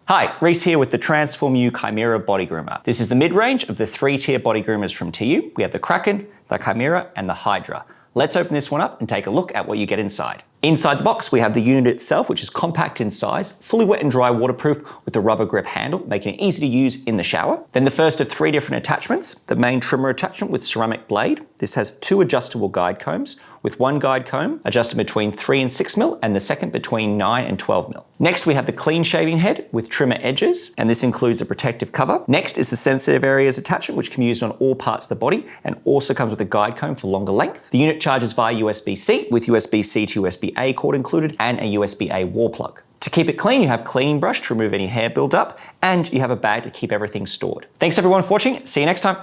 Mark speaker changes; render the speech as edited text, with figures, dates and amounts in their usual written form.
Speaker 1: Hi, Reese here with the TRANSFORM-U Chimera Body Groomer. This is the mid-range of the 3-tier body groomers from TU. We have the Kraken, the Chimera, and the Hydra. Let's open this one up and take a look at what you get inside. Inside the box, we have the unit itself, which is compact in size, fully wet and dry waterproof with a rubber grip handle, making it easy to use in the shower. Then the first of 3 different attachments, the main trimmer attachment with ceramic blade. This has 2 adjustable guide combs, with 1 guide comb adjusted between 3 and 6 mil, and the second between 9 and 12 mil. Next, we have the clean shaving head with trimmer edges, and this includes a protective cover. Next is the sensitive areas attachment, which can be used on all parts of the body, and also comes with a guide comb for longer length. The unit charges via USB-C, with USB-C to USB-A cord included, and a USB-A wall plug. To keep it clean, you have cleaning brush to remove any hair buildup, and you have a bag to keep everything stored. Thanks everyone for watching. See you next time.